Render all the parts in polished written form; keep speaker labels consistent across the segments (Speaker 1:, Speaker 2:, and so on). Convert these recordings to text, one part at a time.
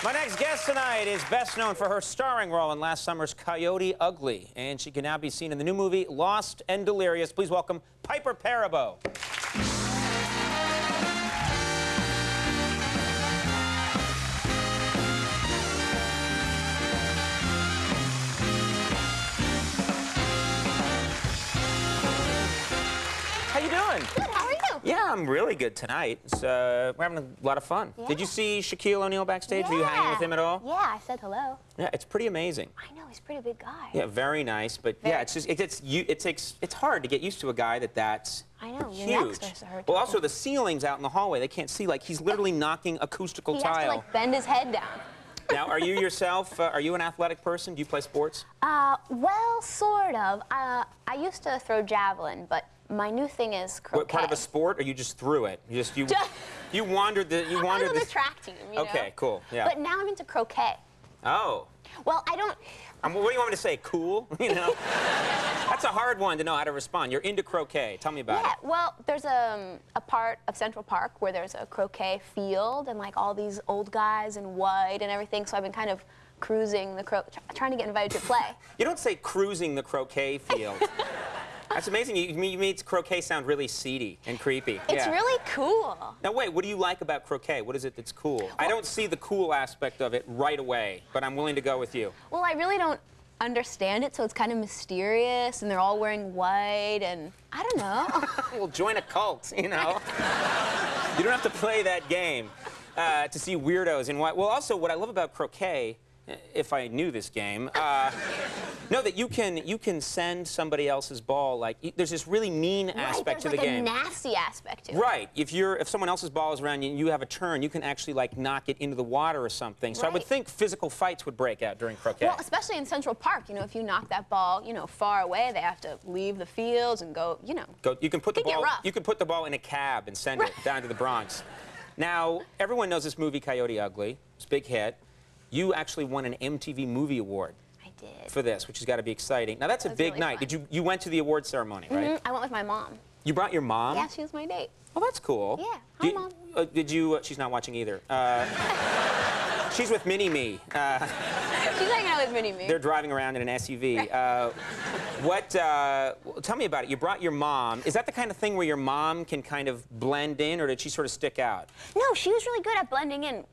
Speaker 1: My next guest tonight is best known for her starring role in last summer's Coyote Ugly, and she can now be seen in the new movie Lost and Delirious. Please welcome Piper Perabo. How you doing?
Speaker 2: Good, how are you?
Speaker 1: Yeah, I'm really good tonight. We're having a lot of fun.
Speaker 2: Yeah.
Speaker 1: Did you see Shaquille O'Neal backstage? Were you hanging with him at all?
Speaker 2: Yeah, I said hello.
Speaker 1: Yeah, it's pretty amazing.
Speaker 2: I know, he's a pretty big guy.
Speaker 1: Yeah, very nice, but
Speaker 2: Very.
Speaker 1: yeah, it's hard to get used to a guy that's
Speaker 2: I know,
Speaker 1: huge.
Speaker 2: your neck starts to hurt.
Speaker 1: Well, also the ceilings out in the hallway, they can't see, like he's literally knocking acoustical
Speaker 2: He
Speaker 1: tile.
Speaker 2: has to, like, bend his head down.
Speaker 1: Now, are you yourself, are you an athletic person? Do you play sports?
Speaker 2: Well, sort of. I used to throw javelin, but my new thing is croquet.
Speaker 1: What part of a sport, or you just threw it? You wandered the...
Speaker 2: I was on the track team, you know?
Speaker 1: Okay, cool, yeah.
Speaker 2: But now I'm into croquet.
Speaker 1: Oh.
Speaker 2: Well, I don't...
Speaker 1: What do you want me to say, cool? You know? That's a hard one to know how to respond. You're into croquet. Tell me about it.
Speaker 2: Yeah, well, there's a part of Central Park where there's a croquet field and, like, all these old guys in white and everything, so I've been kind of cruising the trying to get invited to play.
Speaker 1: You don't say cruising the croquet field. That's amazing. You made croquet sound really seedy and creepy.
Speaker 2: It's really cool.
Speaker 1: Now, wait, what do you like about croquet? What is it that's cool? I don't see the cool aspect of it right away, but I'm willing to go with you.
Speaker 2: Well, I really don't understand it, so it's kind of mysterious, and they're all wearing white, and I don't know.
Speaker 1: Well, join a cult, you know? You don't have to play that game to see weirdos in white. Well, also, what I love about croquet, if I knew this game, know that you can send somebody else's ball, like, there's this really mean aspect to the game.
Speaker 2: There's like a nasty aspect to it.
Speaker 1: Right. If someone else's ball is around you and you have a turn, you can actually, like, knock it into the water or something. So I would think physical fights would break out during croquet.
Speaker 2: Well, especially in Central Park, you know, if you knock that ball, you know, far away, they have to leave the fields and go, you know.
Speaker 1: You can put the
Speaker 2: get
Speaker 1: ball.
Speaker 2: rough.
Speaker 1: You can put the ball in a cab and send it down to the Bronx. Now, everyone knows this movie, Coyote Ugly. It's a big hit. You actually won an MTV Movie Award.
Speaker 2: I did.
Speaker 1: For this, which has got to be exciting. Now, that's a big
Speaker 2: really
Speaker 1: night.
Speaker 2: fun.
Speaker 1: You went to the award ceremony, right?
Speaker 2: I went with my mom.
Speaker 1: You brought your mom?
Speaker 2: Yeah, she was my date.
Speaker 1: Oh, that's cool.
Speaker 2: Yeah. Hi, Mom.
Speaker 1: Did you? She's not watching either. She's with Mini-Me.
Speaker 2: She's hanging out with Mini-Me.
Speaker 1: They're driving around in an SUV. Tell me about it. You brought your mom. Is that the kind of thing where your mom can kind of blend in, or did she sort of stick out?
Speaker 2: No, she was really good at blending in.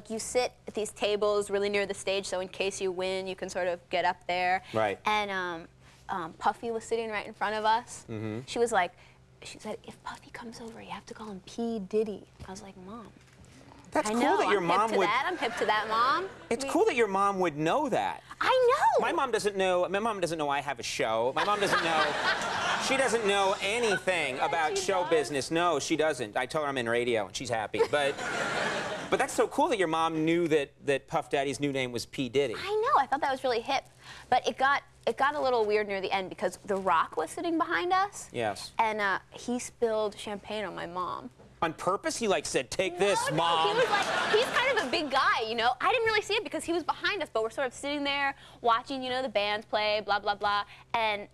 Speaker 2: You sit at these tables really near the stage, so in case you win, you can sort of get up there.
Speaker 1: Right.
Speaker 2: And Puffy was sitting right in front of us. Mm-hmm. She said, if Puffy comes over, you have to call him P. Diddy. I was like, Mom.
Speaker 1: That's cool that your mom would...
Speaker 2: I'm hip to that, Mom.
Speaker 1: It's cool that your mom would know that.
Speaker 2: I know.
Speaker 1: My mom doesn't know. My mom doesn't know I have a show. My mom doesn't know. She doesn't know anything about show business. No, she doesn't. I told her I'm in radio, and she's happy. But that's so cool that your mom knew that Puff Daddy's new name was P. Diddy.
Speaker 2: I know. I thought that was really hip. But it got a little weird near the end because The Rock was sitting behind us.
Speaker 1: Yes.
Speaker 2: And he spilled champagne on my mom.
Speaker 1: On purpose? He, like, said, take this, Mom.
Speaker 2: He was like, he's kind of a big guy, you know? I didn't really see it because he was behind us, but we're sort of sitting there watching, you know, the bands play, blah, blah, blah. And,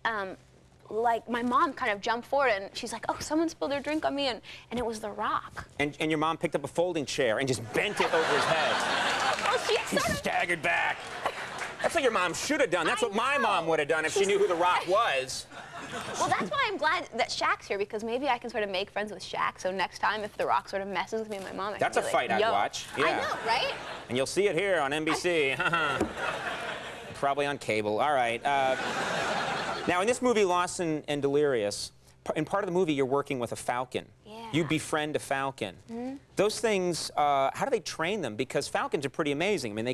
Speaker 2: like, my mom kind of jumped forward, and she's like, oh, someone spilled their drink on me, and it was The Rock.
Speaker 1: And your mom picked up a folding chair and just bent it over his head.
Speaker 2: Well,
Speaker 1: He staggered back. That's what your mom should have done. That's what my mom would have done if she knew who The Rock was.
Speaker 2: Well, that's why I'm glad that Shaq's here, because maybe I can sort of make friends with Shaq, so next time if The Rock sort of messes with me and my mom, I
Speaker 1: That's
Speaker 2: can
Speaker 1: a
Speaker 2: be
Speaker 1: fight
Speaker 2: like,
Speaker 1: I'd watch. Yeah.
Speaker 2: I know, right?
Speaker 1: And you'll see it here on NBC. Probably on cable. All right. Now, in this movie, Lost and Delirious, in part of the movie, you're working with a falcon.
Speaker 2: Yeah.
Speaker 1: You befriend a falcon. Mm-hmm. Those things, how do they train them? Because falcons are pretty amazing. I mean, they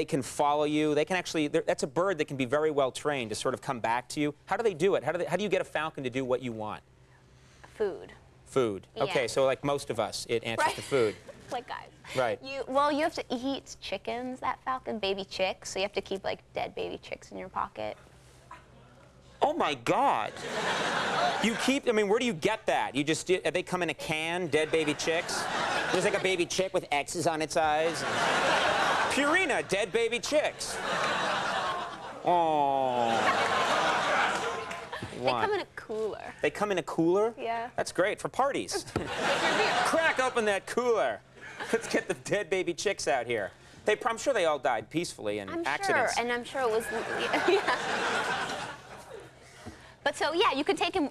Speaker 1: can follow you. They can actually, that's a bird that can be very well trained to sort of come back to you. How do they do it? How do you get a falcon to do what you want?
Speaker 2: Food.
Speaker 1: Food.
Speaker 2: Yeah.
Speaker 1: Okay, so like most of us, it answers to food.
Speaker 2: Like guys.
Speaker 1: Right.
Speaker 2: You have to eat chickens, that falcon, baby chicks, so you have to keep, like, dead baby chicks in your pocket.
Speaker 1: Oh, my God. I mean, where do you get that? They come in a can, dead baby chicks? There's like a baby chick with X's on its eyes. Purina, dead baby chicks. Oh.
Speaker 2: They come in a cooler.
Speaker 1: They come in a cooler?
Speaker 2: Yeah.
Speaker 1: That's great for parties. Crack open that cooler. Let's get the dead baby chicks out here. I'm sure they all died peacefully in accidents.
Speaker 2: Sure, and I'm sure it was. Yeah. But so yeah, you could take him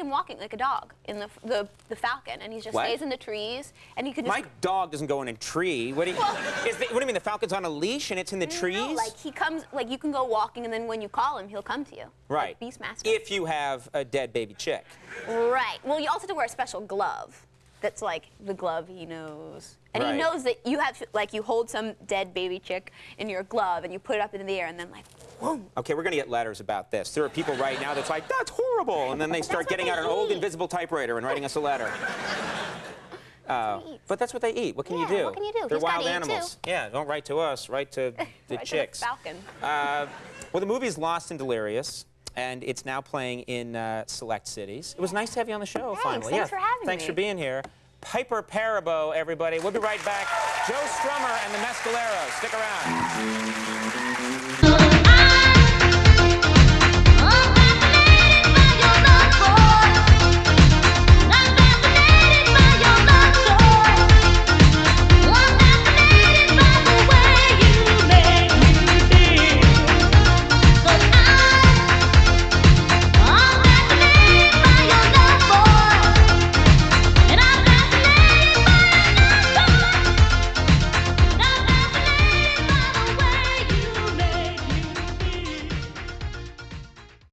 Speaker 2: walking like a dog in the Falcon, and he just stays in the trees, and you could just.
Speaker 1: My dog doesn't go in a tree. What do you? What do you mean? The Falcon's on a leash and it's in the trees?
Speaker 2: No, like he comes, like you can go walking, and then when you call him, he'll come to you.
Speaker 1: Right.
Speaker 2: Like Beastmaster.
Speaker 1: If you have a dead baby chick.
Speaker 2: Right. Well, you also have to wear a special glove. That's like the glove he knows. And he knows that you have, like, you hold some dead baby chick in your glove and you put it up in the air and then, like, whoa.
Speaker 1: Okay, we're going to get letters about this. There are people right now that's like, that's horrible. And then they start getting out an old invisible typewriter and writing us a letter. But that's what they eat. What can you do?
Speaker 2: What can you do?
Speaker 1: They're wild animals. Yeah, don't write to us. Write to the chicks.
Speaker 2: To the Falcon.
Speaker 1: Well, the movie's Lost and Delirious. And it's now playing in select cities. It was nice to have you on the show, finally.
Speaker 2: Thanks for having me.
Speaker 1: Thanks for being here. Piper Perabo, everybody. We'll be right back. Joe Strummer and the Mescaleros. Stick around.